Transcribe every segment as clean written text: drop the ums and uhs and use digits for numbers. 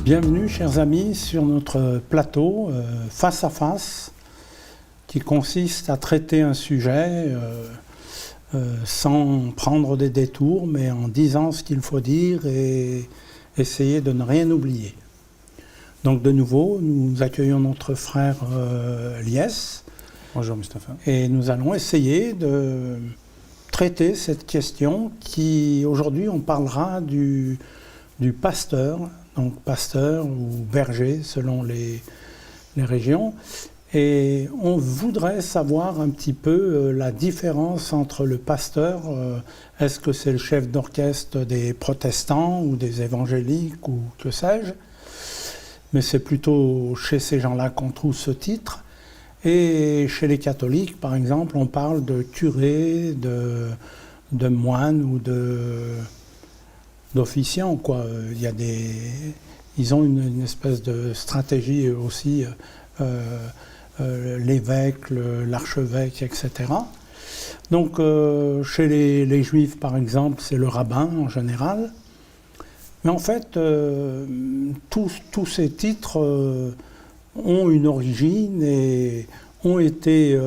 Bienvenue, chers amis, sur notre plateau face à face, qui consiste à traiter un sujet sans prendre des détours, mais en disant ce qu'il faut dire et essayer de ne rien oublier. Donc de nouveau, nous accueillons notre frère Lies. Bonjour Mustapha. Et nous allons essayer de traiter cette question qui, aujourd'hui, on parlera du pasteur, donc pasteur ou berger selon les régions. Et on voudrait savoir un petit peu la différence entre le pasteur, est-ce que c'est le chef d'orchestre des protestants ou des évangéliques ou que sais-je, mais c'est plutôt chez ces gens-là qu'on trouve ce titre. Et chez les catholiques, par exemple, on parle de curé, de moine ou d'officiant, quoi. Ils ont une espèce de stratégie aussi, l'évêque, l'archevêque, etc. Donc, chez les juifs, par exemple, c'est le rabbin en général. Mais en fait, tous ces titres ont une origine et ont été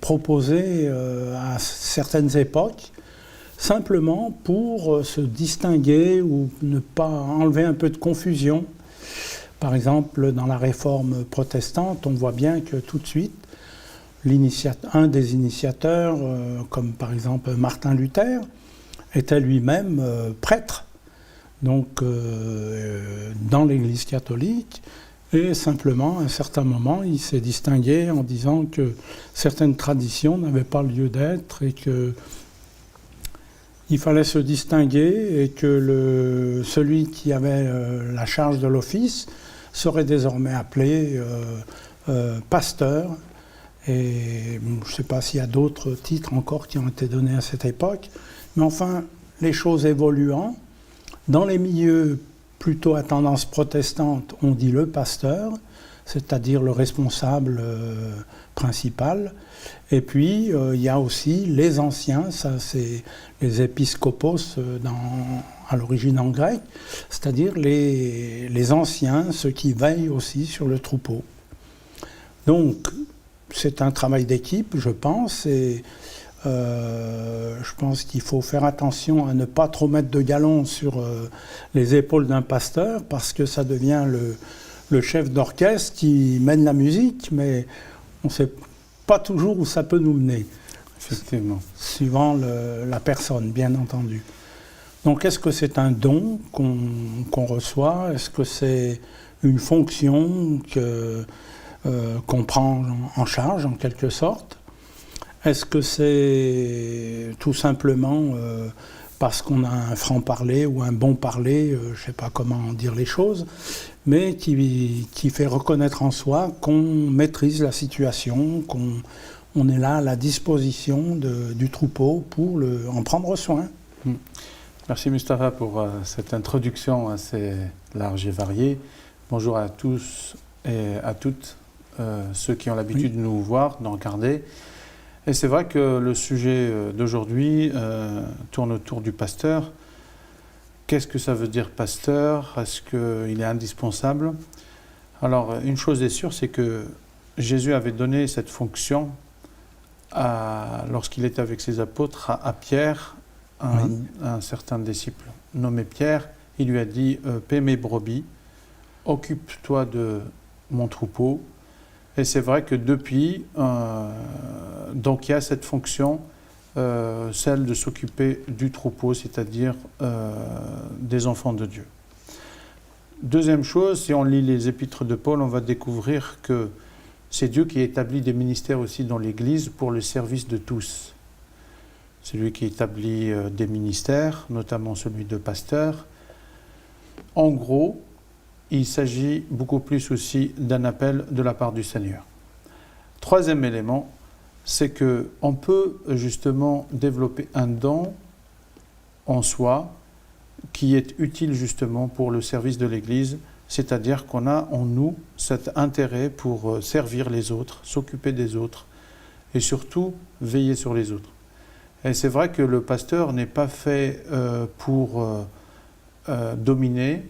proposés à certaines époques, simplement pour se distinguer ou ne pas enlever un peu de confusion. Par exemple, dans la réforme protestante, on voit bien que tout de suite, un des initiateurs, comme par exemple Martin Luther, était lui-même prêtre, donc dans l'Église catholique, et simplement, à un certain moment, il s'est distingué en disant que certaines traditions n'avaient pas lieu d'être et qu'il fallait se distinguer et que celui qui avait la charge de l'office serait désormais appelé pasteur. Et je ne sais pas s'il y a d'autres titres encore qui ont été donnés à cette époque, mais enfin, les choses évoluant, dans les milieux plutôt à tendance protestante, on dit le pasteur, c'est-à-dire le responsable principal. Et puis, il y a aussi les anciens, ça c'est les épiscopos à l'origine en grec, c'est-à-dire les anciens, ceux qui veillent aussi sur le troupeau. Donc, c'est un travail d'équipe, je pense, et je pense qu'il faut faire attention à ne pas trop mettre de galons sur les épaules d'un pasteur, parce que ça devient le chef d'orchestre qui mène la musique, mais on ne sait pas toujours où ça peut nous mener. Effectivement. Suivant la personne, bien entendu. Donc, est-ce que c'est un don qu'on reçoit? Est-ce que c'est une fonction qu'on prend en charge, en quelque sorte? Est-ce que c'est tout simplement parce qu'on a un franc-parler ou un bon parler, je ne sais pas comment dire les choses, mais qui fait reconnaître en soi qu'on maîtrise la situation, qu'on est là à la disposition du troupeau pour en prendre soin. Merci Mustapha pour cette introduction assez large et variée. Bonjour à tous et à toutes ceux qui ont l'habitude de nous voir, de nous regarder. Et c'est vrai que le sujet d'aujourd'hui tourne autour du pasteur. Qu'est-ce que ça veut dire pasteur? Est-ce qu'il est indispensable? Alors, une chose est sûre, c'est que Jésus avait donné cette fonction lorsqu'il était avec ses apôtres à Pierre, un certain disciple nommé Pierre. Il lui a dit « Paie mes brebis, occupe-toi de mon troupeau ». Et c'est vrai que depuis, donc il y a cette fonction, celle de s'occuper du troupeau, c'est-à-dire des enfants de Dieu. Deuxième chose, si on lit les épîtres de Paul, on va découvrir que c'est Dieu qui établit des ministères aussi dans l'Église pour le service de tous. C'est lui qui établit des ministères, notamment celui de pasteur. En gros, il s'agit beaucoup plus aussi d'un appel de la part du Seigneur. Troisième élément, c'est qu'on peut justement développer un don en soi qui est utile justement pour le service de l'Église, c'est-à-dire qu'on a en nous cet intérêt pour servir les autres, s'occuper des autres et surtout veiller sur les autres. Et c'est vrai que le pasteur n'est pas fait pour dominer,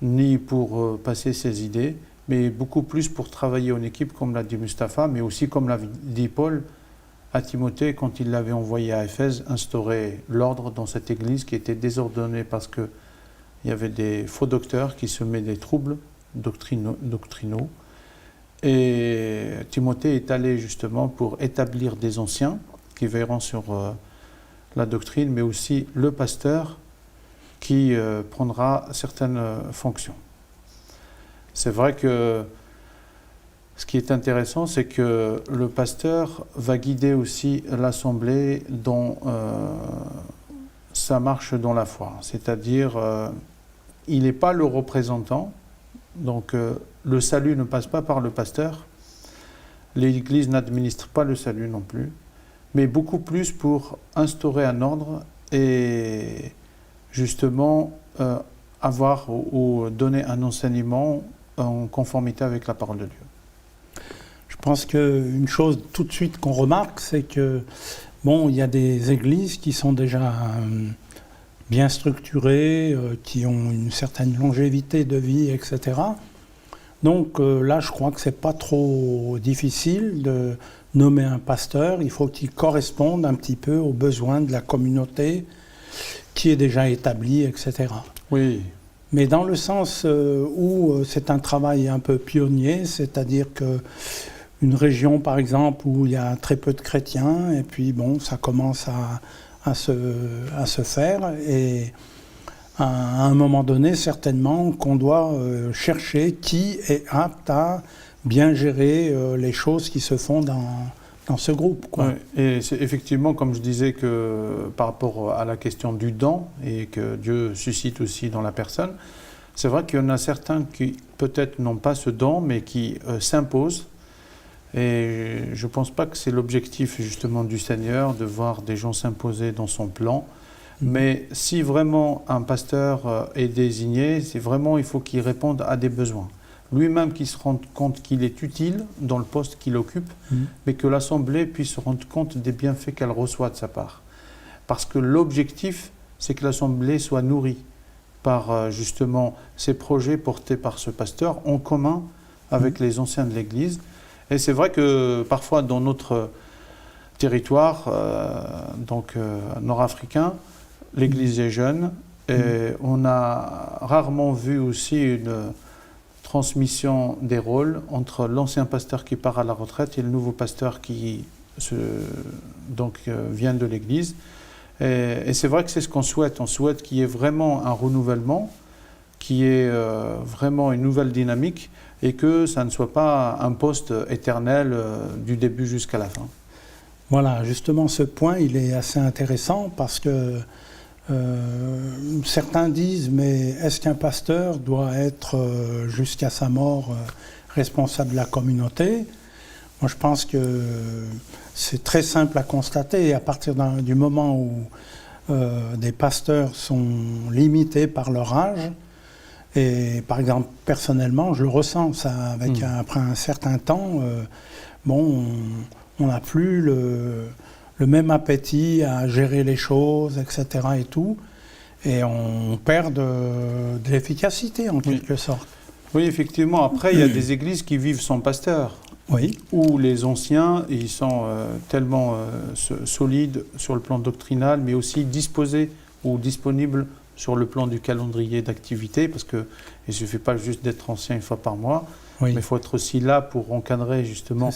ni pour passer ses idées, mais beaucoup plus pour travailler en équipe, comme l'a dit Mustapha, mais aussi comme l'a dit Paul à Timothée quand il l'avait envoyé à Éphèse, instaurer l'ordre dans cette église qui était désordonnée parce qu'il y avait des faux docteurs qui semaient des troubles doctrinaux. Et Timothée est allé justement pour établir des anciens qui veilleront sur la doctrine, mais aussi le pasteur qui prendra certaines fonctions. C'est vrai que ce qui est intéressant, c'est que le pasteur va guider aussi l'assemblée dans sa marche dans la foi. C'est-à-dire, il n'est pas le représentant, donc le salut ne passe pas par le pasteur, l'Église n'administre pas le salut non plus, mais beaucoup plus pour instaurer un ordre et justement avoir ou donner un enseignement en conformité avec la parole de Dieu. Je pense qu'une chose tout de suite qu'on remarque, c'est que bon, il y a des églises qui sont déjà bien structurées, qui ont une certaine longévité de vie, etc. Donc là, je crois que c'est pas trop difficile de nommer un pasteur. Il faut qu'il corresponde un petit peu aux besoins de la communauté qui est déjà établie, etc. Oui. Mais dans le sens où c'est un travail un peu pionnier, c'est-à-dire que une région, par exemple, où il y a très peu de chrétiens, et puis bon, ça commence à se faire, et à un moment donné, certainement, qu'on doit chercher qui est apte à bien gérer les choses qui se font dans ce groupe, quoi. Ouais, et c'est effectivement, comme je disais, que par rapport à la question du don, et que Dieu suscite aussi dans la personne, c'est vrai qu'il y en a certains qui peut-être n'ont pas ce don, mais qui s'imposent. Et je ne pense pas que c'est l'objectif justement du Seigneur de voir des gens s'imposer dans son plan. Mais si vraiment un pasteur est désigné, c'est vraiment, il faut qu'il réponde à des besoins. Lui-même qu'il se rende compte qu'il est utile dans le poste qu'il occupe, mais que l'Assemblée puisse se rendre compte des bienfaits qu'elle reçoit de sa part. Parce que l'objectif, c'est que l'Assemblée soit nourrie par justement ces projets portés par ce pasteur en commun avec les anciens de l'Église. Et c'est vrai que parfois dans notre territoire, nord-africain, l'Église est jeune et on a rarement vu aussi une transmission des rôles entre l'ancien pasteur qui part à la retraite et le nouveau pasteur qui vient de l'Église. Et c'est vrai que c'est ce qu'on souhaite. On souhaite qu'il y ait vraiment un renouvellement, qu'il y ait vraiment une nouvelle dynamique et que ça ne soit pas un poste éternel du début jusqu'à la fin. Voilà, justement ce point, il est assez intéressant parce que certains disent, mais est-ce qu'un pasteur doit être jusqu'à sa mort responsable de la communauté ? Moi je pense que c'est très simple à constater, et à partir du moment où des pasteurs sont limités par leur âge, et par exemple personnellement je le ressens ça, après un certain temps, on n'a plus le même appétit à gérer les choses, etc. et tout, et on perd de l'efficacité en quelque sorte. Oui, effectivement. Après, il y a des églises qui vivent sans pasteur. Oui. Où les anciens, ils sont tellement solides sur le plan doctrinal, mais aussi disposés ou disponibles sur le plan du calendrier d'activité, parce qu'il ne suffit pas juste d'être ancien une fois par mois, mais il faut être aussi là pour encadrer justement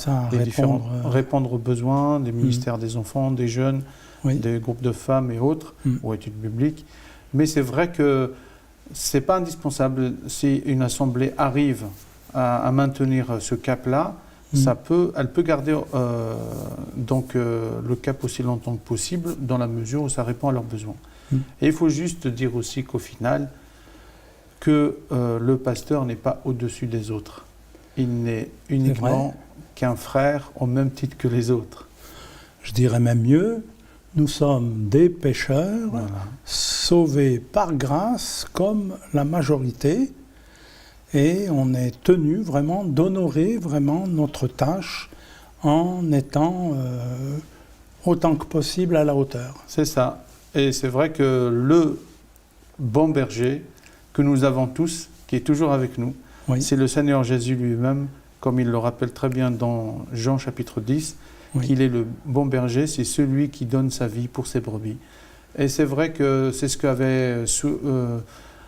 répondre aux besoins des ministères des enfants, des jeunes, des groupes de femmes et autres, ou études bibliques. Mais c'est vrai que ce n'est pas indispensable. Si une assemblée arrive à maintenir ce cap-là, elle peut garder le cap aussi longtemps que possible, dans la mesure où ça répond à leurs besoins. Et il faut juste dire aussi qu'au final, que le pasteur n'est pas au-dessus des autres. Il n'est uniquement qu'un frère au même titre que les autres. Je dirais même mieux, nous sommes des pécheurs, sauvés par grâce comme la majorité, et on est tenu vraiment d'honorer vraiment notre tâche en étant autant que possible à la hauteur. C'est ça. Et c'est vrai que le bon berger que nous avons tous, qui est toujours avec nous. Oui. C'est le Seigneur Jésus lui-même, comme il le rappelle très bien dans Jean chapitre 10, qu'il est le bon berger, c'est celui qui donne sa vie pour ses brebis. Et c'est vrai que c'est ce qu'avait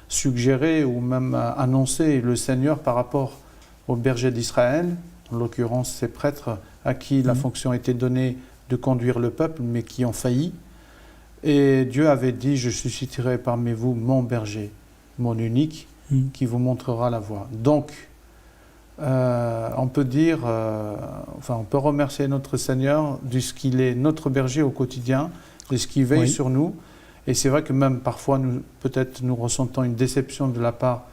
suggéré ou même annoncé le Seigneur par rapport aux bergers d'Israël, en l'occurrence ces prêtres à qui la fonction était donnée de conduire le peuple, mais qui ont failli. Et Dieu avait dit, je susciterai parmi vous mon berger, mon unique, qui vous montrera la voie. Donc, on peut dire, on peut remercier notre Seigneur de ce qu'il est notre berger au quotidien, de ce qu'il veille sur nous. Et c'est vrai que même parfois, peut-être nous ressentons une déception de la part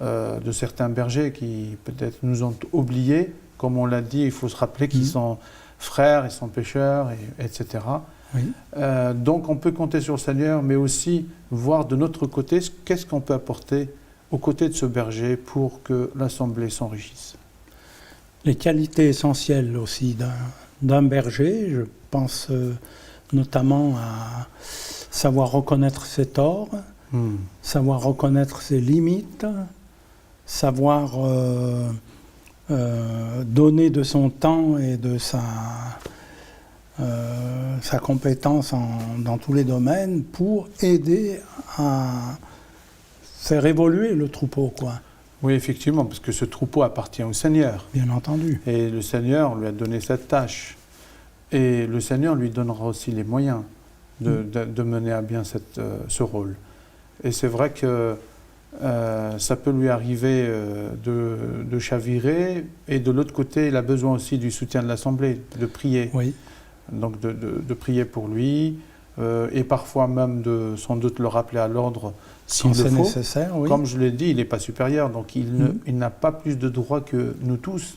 de certains bergers qui peut-être nous ont oubliés. Comme on l'a dit, il faut se rappeler qu'ils sont frères, ils sont pécheurs, etc. Oui. Donc on peut compter sur le Seigneur, mais aussi voir de notre côté qu'est-ce qu'on peut apporter aux côtés de ce berger pour que l'Assemblée s'enrichisse. Les qualités essentielles aussi d'un berger, je pense notamment à savoir reconnaître ses torts, savoir reconnaître ses limites, savoir donner de son temps et de sa compétence dans tous les domaines pour aider à faire évoluer le troupeau, quoi. Oui, effectivement, parce que ce troupeau appartient au Seigneur. Bien entendu. Et le Seigneur lui a donné cette tâche. Et le Seigneur lui donnera aussi les moyens de mener à bien ce rôle. Et c'est vrai que ça peut lui arriver de chavirer, et de l'autre côté, il a besoin aussi du soutien de l'Assemblée, de prier. Oui. Donc de prier pour lui, et parfois même de sans doute le rappeler à l'ordre s'il le faut. Nécessaire, oui. Comme je l'ai dit, il n'est pas supérieur, donc il n'a pas plus de droits que nous tous.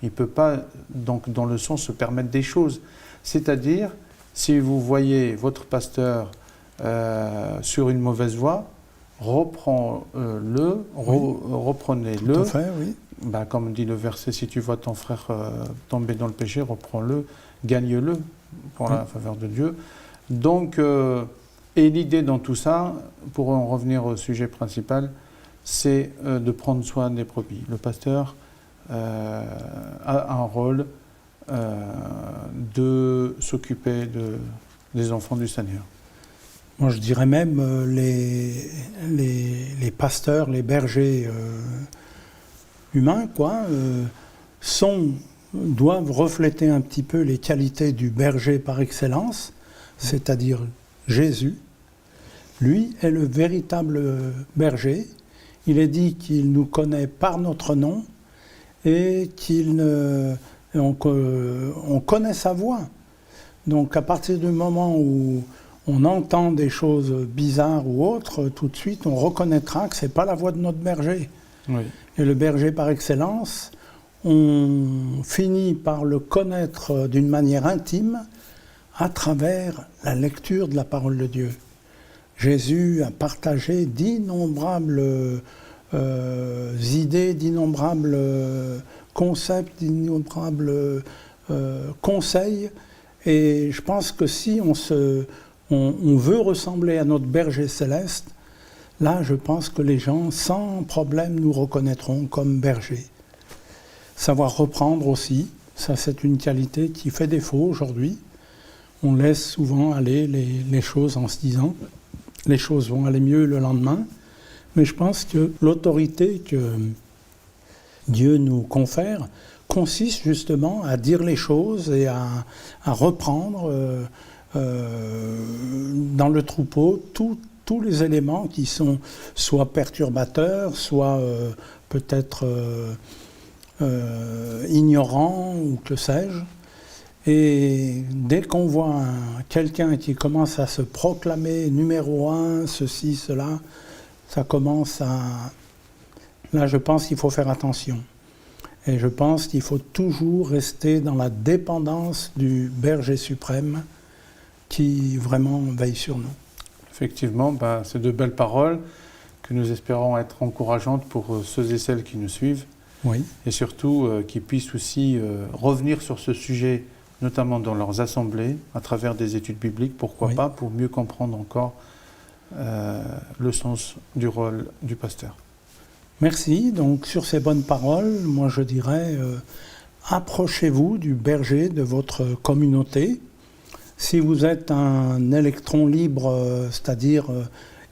Il ne peut pas, donc, dans le sens, se permettre des choses. C'est-à-dire, si vous voyez votre pasteur sur une mauvaise voie, reprenez-le. Tout à fait, oui. Comme dit le verset, si tu vois ton frère tomber dans le péché, reprends-le, gagne-le pour la faveur de Dieu. Donc, et l'idée dans tout ça, pour en revenir au sujet principal, c'est de prendre soin des brebis. Le pasteur a un rôle de s'occuper des enfants du Seigneur. Moi, je dirais même les pasteurs, les bergers humains, doivent refléter un petit peu les qualités du berger par excellence, c'est-à-dire Jésus. Lui est le véritable berger. Il est dit qu'il nous connaît par notre nom et on connaît sa voix. Donc à partir du moment où on entend des choses bizarres ou autres, tout de suite on reconnaîtra que ce n'est pas la voix de notre berger. Oui. Et le berger par excellence, on finit par le connaître d'une manière intime à travers la lecture de la parole de Dieu. Jésus a partagé d'innombrables idées, d'innombrables concepts, d'innombrables conseils. Et je pense que si on veut ressembler à notre berger céleste, là je pense que les gens sans problème nous reconnaîtront comme berger. Savoir reprendre aussi, ça c'est une qualité qui fait défaut aujourd'hui. On laisse souvent aller les choses en se disant les choses vont aller mieux le lendemain. Mais je pense que l'autorité que Dieu nous confère consiste justement à dire les choses et à reprendre dans le troupeau tous les éléments qui sont soit perturbateurs, soit peut-être ignorants ou que sais-je. Et dès qu'on voit quelqu'un qui commence à se proclamer numéro 1, ceci, cela, ça commence à... Là, je pense qu'il faut faire attention. Et je pense qu'il faut toujours rester dans la dépendance du berger suprême qui vraiment veille sur nous. Effectivement, c'est de belles paroles que nous espérons être encourageantes pour ceux et celles qui nous suivent. Oui. Et surtout qu'ils puissent aussi revenir sur ce sujet, notamment dans leurs assemblées, à travers des études bibliques, pourquoi pas, pour mieux comprendre encore le sens du rôle du pasteur. Merci. Donc sur ces bonnes paroles, moi je dirais, approchez-vous du berger de votre communauté. Si vous êtes un électron libre, c'est-à-dire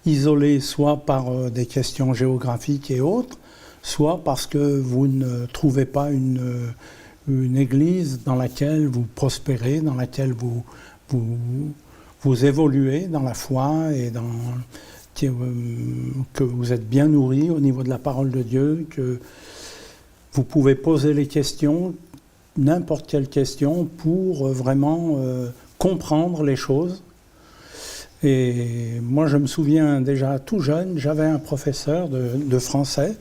isolé soit par des questions géographiques et autres, soit parce que vous ne trouvez pas une église dans laquelle vous prospérez, dans laquelle vous évoluez dans la foi et que vous êtes bien nourri au niveau de la parole de Dieu, que vous pouvez poser les questions, n'importe quelle question, pour vraiment comprendre les choses. Et moi, je me souviens déjà tout jeune, j'avais un professeur de français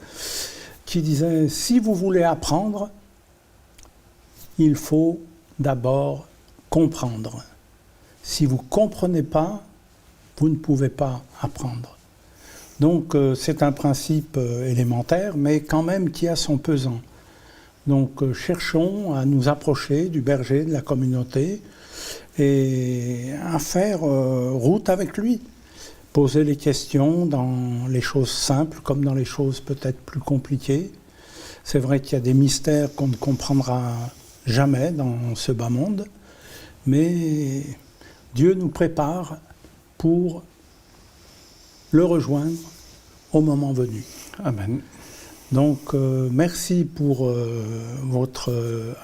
qui disait « Si vous voulez apprendre, il faut d'abord comprendre. Si vous ne comprenez pas, vous ne pouvez pas apprendre. » Donc c'est un principe élémentaire, mais quand même qui a son pesant. Donc cherchons à nous approcher du berger, de la communauté, et à faire route avec lui. Poser les questions dans les choses simples comme dans les choses peut-être plus compliquées. C'est vrai qu'il y a des mystères qu'on ne comprendra jamais dans ce bas monde, mais Dieu nous prépare pour le rejoindre au moment venu. Amen. Donc merci pour votre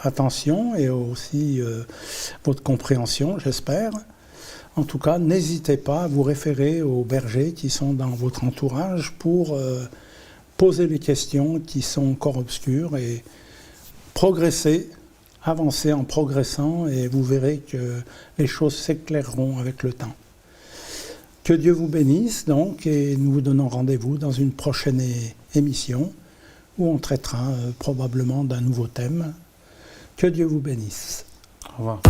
attention et aussi votre compréhension, j'espère. En tout cas, n'hésitez pas à vous référer aux bergers qui sont dans votre entourage pour poser les questions qui sont encore obscures et progresser, avancer en progressant, et vous verrez que les choses s'éclaireront avec le temps. Que Dieu vous bénisse donc, et nous vous donnons rendez-vous dans une prochaine émission où on traitera probablement d'un nouveau thème. Que Dieu vous bénisse. Au revoir.